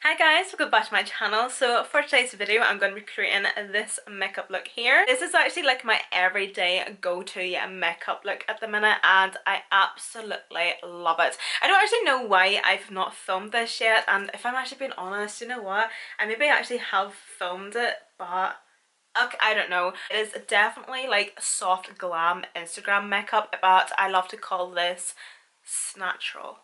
Hi guys, welcome back to my channel. So for today's video I'm going to be creating this makeup look here. This is actually like my everyday go-to makeup look at the minute and I absolutely love it. I don't actually know why I've not filmed this yet, and if I'm actually being honest, you know what, I maybe actually have filmed it but okay, I don't know. It is definitely like soft glam Instagram makeup, but I love to call this snatchral.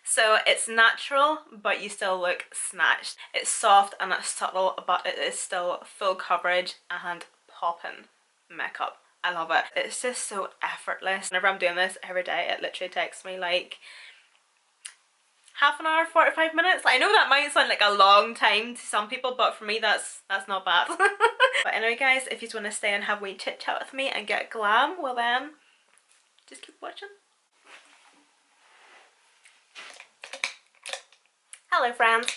So it's natural, but you still look snatched. It's soft and it's subtle, but it is still full coverage and popping makeup. I love it. It's just so effortless. Whenever I'm doing this every day, it literally takes me like half an hour, 45 minutes. I know that might sound like a long time to some people, but for me that's not bad. But anyway guys, if you just want to stay and have a wee chit chat with me and get glam, well then, just keep watching. Hello friends.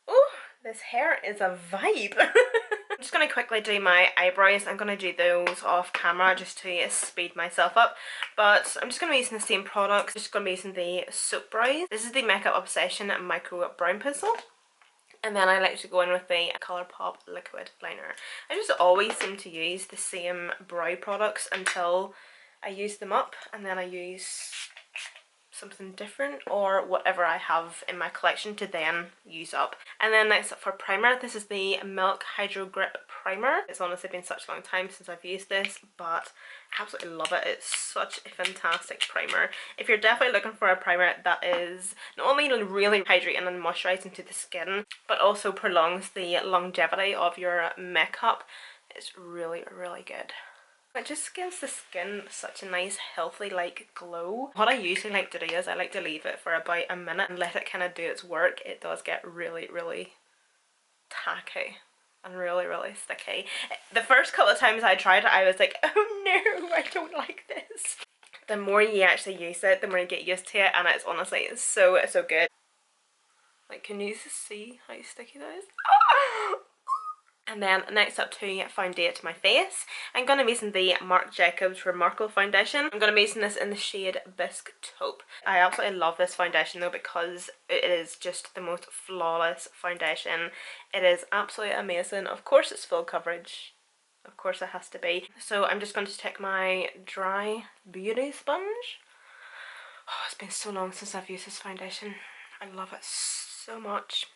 Ooh, this hair is a vibe. I'm just going to quickly do my eyebrows. I'm going to do those off camera just to speed myself up. But I'm just going to be using the same products. Just going to be using the Soap Brows. This is the Makeup Obsession Micro Brown Pencil. And then I like to go in with the Colourpop Liquid Liner. I just always seem to use the same brow products until I use them up. And then I use something different or whatever I have in my collection to then use up. And then next up for primer, this is the Milk Hydro Grip Primer. It's honestly been such a long time since I've used this, but I absolutely love it. It's such a fantastic primer. If you're definitely looking for a primer that is not only really hydrating and moisturising to the skin, but also prolongs the longevity of your makeup, it's really, really good. It just gives the skin such a nice healthy like glow. What I usually like to do is I like to leave it for about a minute and let it kind of do its work. It does get really, really tacky and really, really sticky. The first couple of times I tried it I was like, oh no, I don't like this. The more you actually use it, the more you get used to it, and it's honestly so good. Like, can you see how sticky that is? And then next up to foundate my face, I'm going to be using the Marc Jacobs Remarkable Foundation. I'm going to be using this in the shade Bisque Taupe. I absolutely love this foundation though because it is just the most flawless foundation. It is absolutely amazing. Of course it's full coverage. Of course it has to be. So I'm just going to take my dry beauty sponge. Oh, it's been so long since I've used this foundation. I love it so much.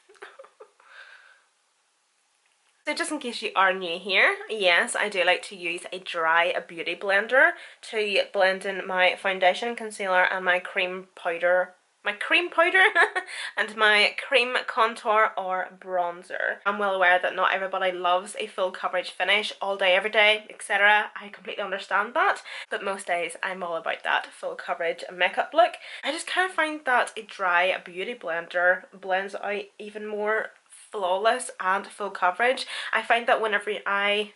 So just in case you are new here, yes, I do like to use a dry beauty blender to blend in my foundation, concealer and my cream powder and my cream contour or bronzer. I'm well aware that not everybody loves a full coverage finish all day every day, etc. I completely understand that, but most days I'm all about that full coverage makeup look. I just kind of find that a dry beauty blender blends out even more flawless and full coverage. I find that whenever I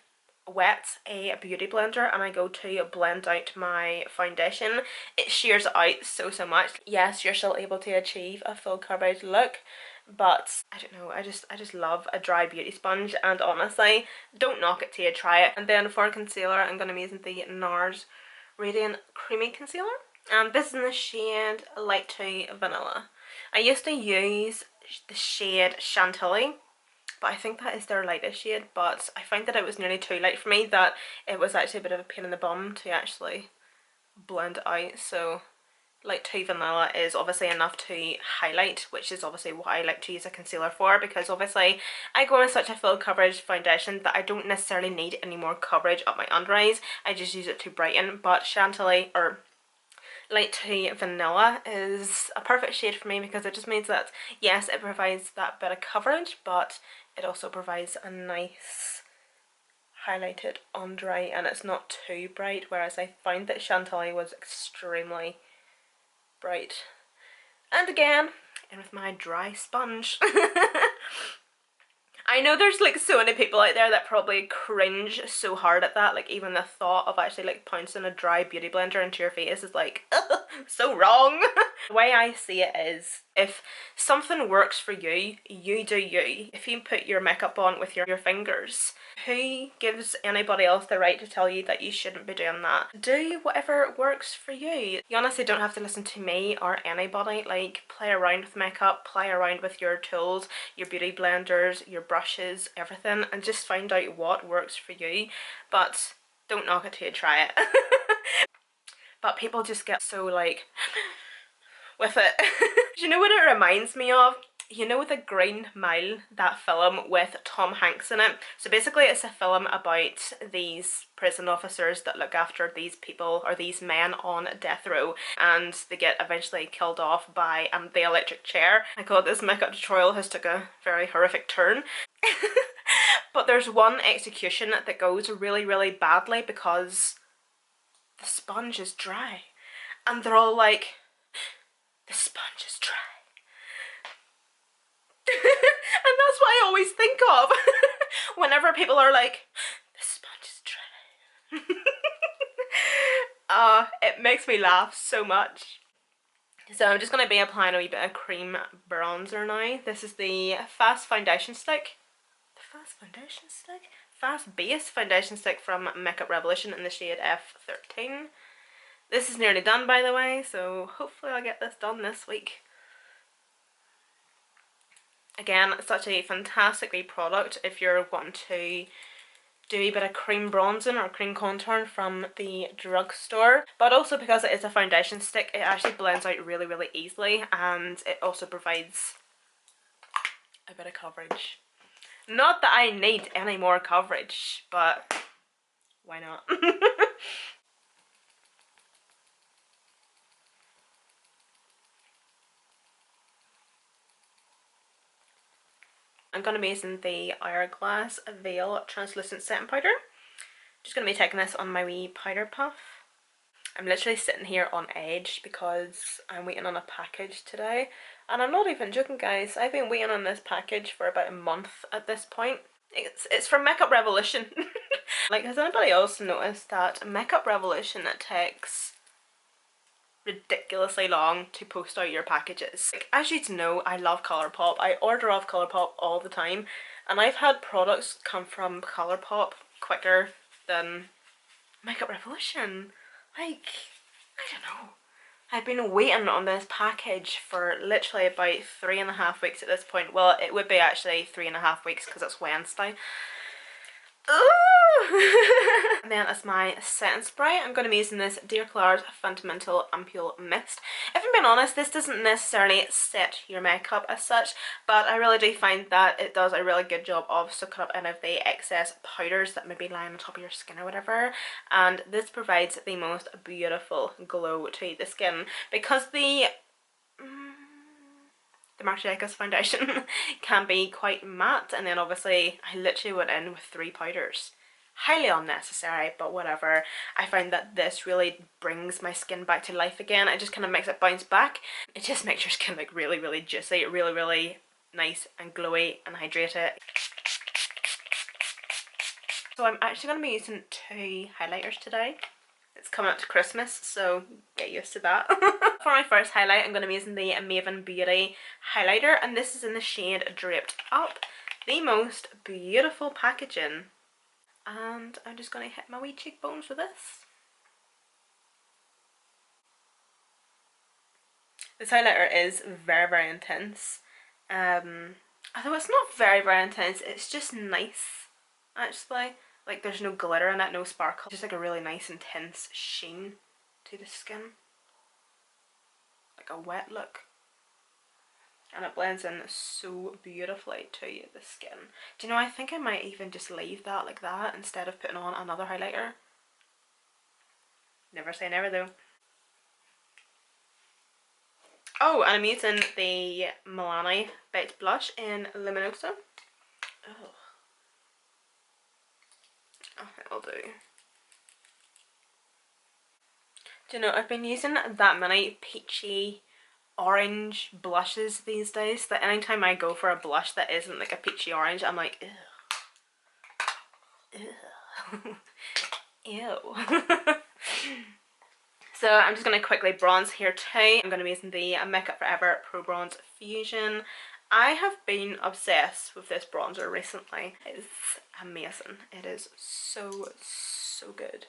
wet a beauty blender and I go to blend out my foundation, it shears out so much. Yes, you're still able to achieve a full coverage look, but I don't know, I just love a dry beauty sponge, and honestly, don't knock it till you try it. And then for concealer, I'm going to be using the NARS Radiant Creamy Concealer, and this is in the shade Light to Vanilla. I used to use the shade Chantilly, but I think that is their lightest shade, but I found that it was nearly too light for me, that it was actually a bit of a pain in the bum to actually blend out. So Light to Vanilla is obviously enough to highlight, which is obviously what I like to use a concealer for, because obviously I go with such a full coverage foundation that I don't necessarily need any more coverage up my under eyes. I just use it to brighten. But Chantilly, or Light to Vanilla, is a perfect shade for me because it just means that yes, it provides that bit of coverage, but it also provides a nice highlighted under eye and it's not too bright, whereas I find that Chantilly was extremely bright. And again, in with my dry sponge. I know there's like so many people out there that probably cringe so hard at that, like even the thought of actually like pouncing a dry beauty blender into your face is like so wrong. The way I see it is, if something works for you, you do you. If you put your makeup on with your fingers, who gives anybody else the right to tell you that you shouldn't be doing that? Do whatever works for you. You honestly don't have to listen to me or anybody. Like, play around with makeup, play around with your tools, your beauty blenders, your brushes, everything, and just find out what works for you. But don't knock it till you try it. But people just get so like with it. Do you know what it reminds me of? You know The Green Mile, that film with Tom Hanks in it? So basically it's a film about these prison officers that look after these people, or these men on death row, and they get eventually killed off by the electric chair. I God, this makeup tutorial has took a very horrific turn. But there's one execution that goes really, really badly because the sponge is dry. And they're all like, the sponge is dry. And that's what I always think of whenever people are like, the sponge is dry. It makes me laugh so much. So I'm just going to be applying a wee bit of cream bronzer now. This is the Fast Foundation Stick. Fast Base Foundation Stick from Makeup Revolution in the shade F13. This is nearly done, by the way, so hopefully I'll get this done this week. Again, such a fantastic wee product if you're wanting to do a bit of cream bronzing or cream contouring from the drugstore. But also because it is a foundation stick, it actually blends out really, really easily, and it also provides a bit of coverage. Not that I need any more coverage, but why not? I'm going to be using the Hourglass Veil Translucent Setting Powder. Just going to be taking this on my wee powder puff. I'm literally sitting here on edge because I'm waiting on a package today. And I'm not even joking, guys. I've been waiting on this package for about a month at this point. It's from Makeup Revolution. Like, has anybody else noticed that Makeup Revolution takes ridiculously long to post out your packages? Like, as you know, I love Colourpop. I order off Colourpop all the time, and I've had products come from Colourpop quicker than Makeup Revolution. Like, I don't know. I've been waiting on this package for literally about 3.5 weeks at this point. Well, it would be actually 3.5 weeks because it's Wednesday. Ooh. And then as my setting spray, I'm going to be using this Dear Klairs Fundamental Ampoule Mist. If I'm being honest, this doesn't necessarily set your makeup as such, but I really do find that it does a really good job of soaking up any of the excess powders that may be lying on top of your skin or whatever, and this provides the most beautiful glow to the skin because the Marc Jacobs foundation can be quite matte, and then obviously I literally went in with 3 powders. Highly unnecessary, but whatever. I find that this really brings my skin back to life again. It just kind of makes it bounce back. It just makes your skin like really, really juicy, really, really nice and glowy and hydrated. So I'm actually going to be using 2 highlighters today. It's coming up to Christmas, so get used to that. For my first highlight, I'm going to be using the Maven Beauty highlighter, and this is in the shade Draped Up. The most beautiful packaging. And I'm just going to hit my wee cheekbones with this. This highlighter is very, very intense. Although it's not very, very intense, it's just nice, actually. Like, there's no glitter in it, no sparkle. Just like a really nice intense sheen to the skin. Like a wet look. And it blends in so beautifully to the skin. Do you know, I think I might even just leave that like that instead of putting on another highlighter. Never say never though. Oh, and I'm using the Milani Baked Blush in Luminosa. Oh. Oh, it'll do. Do you know, I've been using that many peachy orange blushes these days that anytime I go for a blush that isn't like a peachy orange, I'm like, ew. Ew. So I'm just going to quickly bronze here too. I'm going to be using the Makeup Forever Pro Bronze Fusion. I have been obsessed with this bronzer recently. It's amazing. It is so, so good.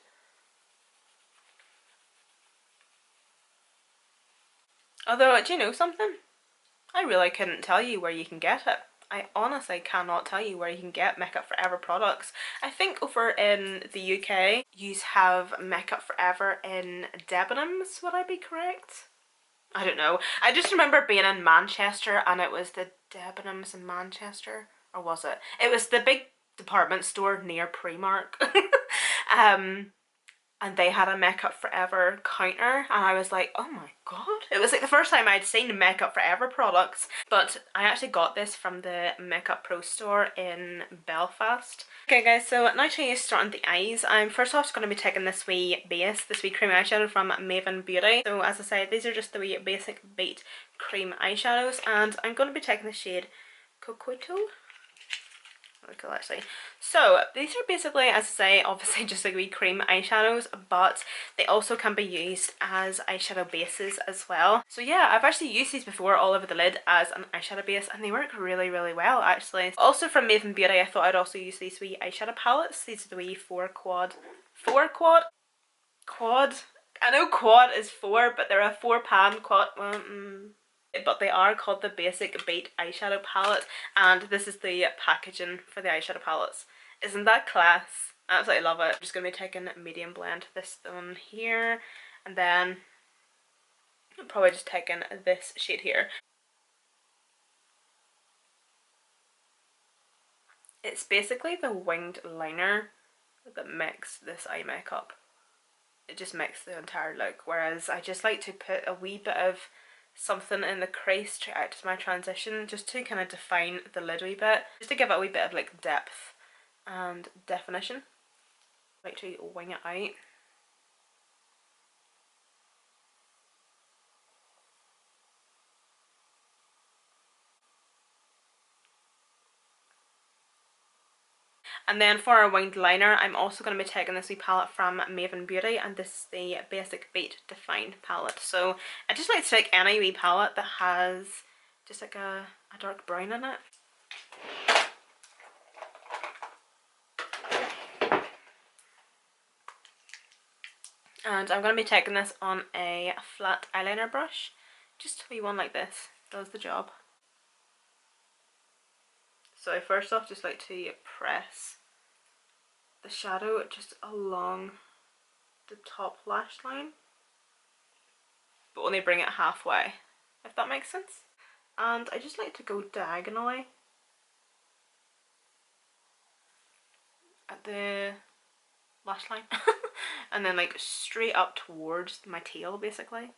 Although, do you know something? I really couldn't tell you where you can get it. I honestly cannot tell you where you can get Makeup Forever products. I think over in the UK, you have Makeup Forever in Debenhams, would I be correct? I don't know. I just remember being in Manchester and it was the Debenhams in Manchester. Or was it? It was the big department store near Primark. um, and they had a Makeup Forever counter and I was like, oh my god. It was like the first time I'd seen Makeup Forever products. But I actually got this from the Makeup Pro store in Belfast. Okay guys, so now to start on the eyes. I'm first off going to be taking this wee base, this wee cream eyeshadow from Maven Beauty. So as I said, these are just the wee basic beat cream eyeshadows and I'm going to be taking the shade Cocoto. Cool actually. So these are basically, as I say, obviously just like wee cream eyeshadows, but they also can be used as eyeshadow bases as well. So yeah, I've actually used these before all over the lid as an eyeshadow base and they work really, really well actually. Also from Maven Beauty, I thought I'd also use these wee eyeshadow palettes. These are the wee quad. I know quad is 4, but they're a 4-pan quad. Well, but they are called the Basic Beat eyeshadow palette, and this is the packaging for the eyeshadow palettes. Isn't that class? I absolutely love it. I'm just going to be taking medium blend this one here, and then I'm probably just taking this shade here. It's basically the winged liner that makes this eye makeup. It just makes the entire look, whereas I just like to put a wee bit of something in the crease to act as my transition, just to kind of define the lid a wee bit, just to give it a wee bit of like depth and definition. I like to wing it out. And then for our winged liner, I'm also going to be taking this wee palette from Maven Beauty, and this is the Basic Beat Define palette. So I just like to take any wee palette that has just like a dark brown in it. And I'm going to be taking this on a flat eyeliner brush. Just a wee one like this does the job. So I first off just like to press the shadow just along the top lash line, but only bring it halfway, if that makes sense. And I just like to go diagonally at the lash line and then like straight up towards my tail basically.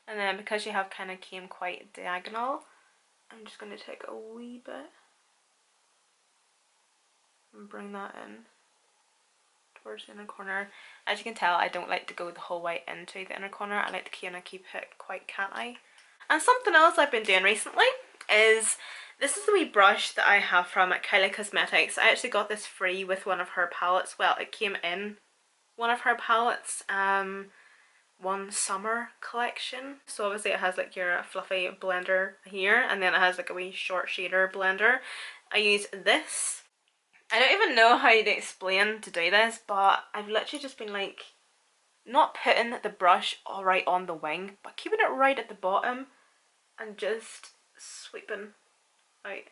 And then because you have kind of came quite diagonal, I'm just going to take a wee bit and bring that in towards the inner corner. As you can tell, I don't like to go the whole way into the inner corner. I like to kind of keep it quite cat-eye. And something else I've been doing recently is, this is the wee brush that I have from Kylie Cosmetics. I actually got this free with one of her palettes. Well, it came in one of her palettes, one summer collection. So obviously it has like your fluffy blender here, and then it has like a wee short shader blender. I use this. I don't even know how to explain to do this, but I've literally just been like, not putting the brush all right on the wing, but keeping it right at the bottom and just sweeping out.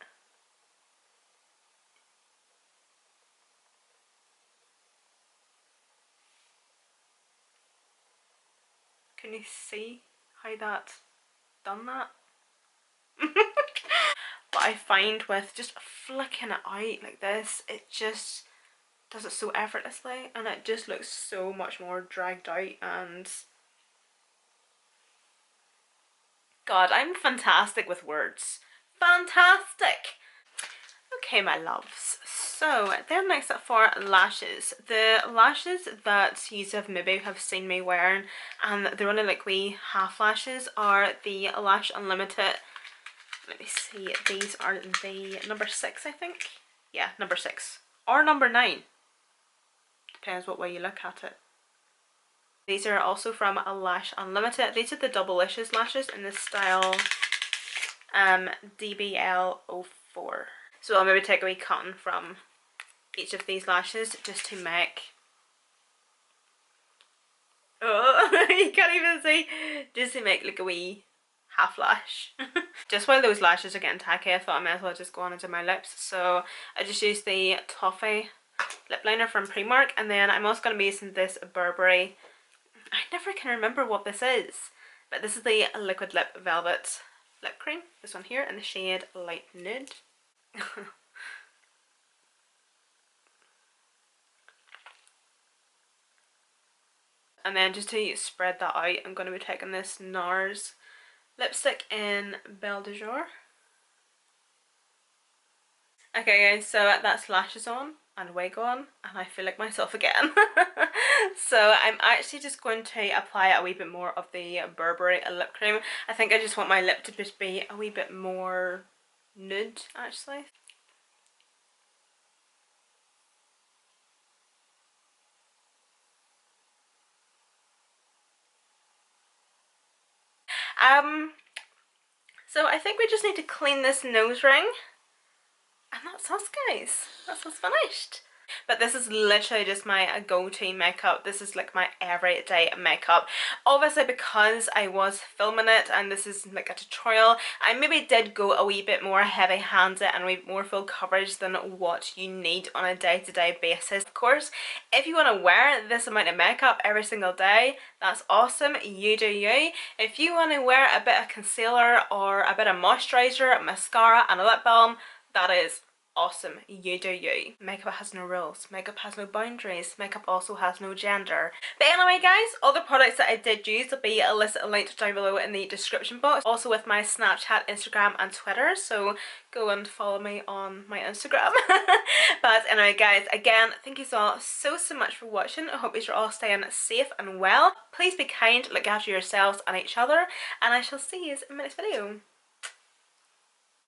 Can you see how that's done that? But I find with just flicking it out like this, it just does it so effortlessly and it just looks so much more dragged out. And God, I'm fantastic with words. Fantastic! Okay, my loves. So then next up for lashes. The lashes that you have maybe have seen me wearing, and they're only like wee half lashes, are the Lash Unlimited. Let me see, these are the number 6, I think. Yeah, number 6 or number 9. Depends what way you look at it. These are also from a Lash Unlimited. These are the Doublelicious lashes in the style DBL04. So I'll maybe take a wee cotton from each of these lashes just to make, oh, you can't even see, just to make like a wee half lash. Just while those lashes are getting tacky, I thought I might as well just go on into my lips. So I just used the Toffee lip liner from Primark, and then I'm also going to be using this Burberry, I never can remember what this is, but this is the Liquid Lip Velvet lip cream, this one here in the shade Light Nude. And then just to spread that out, I'm going to be taking this NARS lipstick in Belle de Jour. Okay guys, so that's lashes on and wig on, and I feel like myself again. So I'm actually just going to apply a wee bit more of the Burberry lip cream. I think I just want my lip to just be a wee bit more nude actually. So I think we just need to clean this nose ring. And that's us guys, that's us finished. But this is literally just my go-to makeup. This is like my everyday makeup. Obviously because I was filming it and this is like a tutorial, I maybe did go a wee bit more heavy-handed and a wee bit more full coverage than what you need on a day-to-day basis. Of course, if you want to wear this amount of makeup every single day, that's awesome, you do you. If you want to wear a bit of concealer or a bit of moisturiser, mascara and a lip balm, that is awesome, you do you. Makeup has no rules, makeup has no boundaries, makeup also has no gender. But anyway guys, all the products that I did use will be listed and linked down below in the description box, also with my Snapchat, Instagram and Twitter, so go and follow me on my Instagram. But anyway guys, again, thank you all so much for watching. I hope you're all staying safe and well. Please be kind, look after yourselves and each other, and I shall see you in my next video.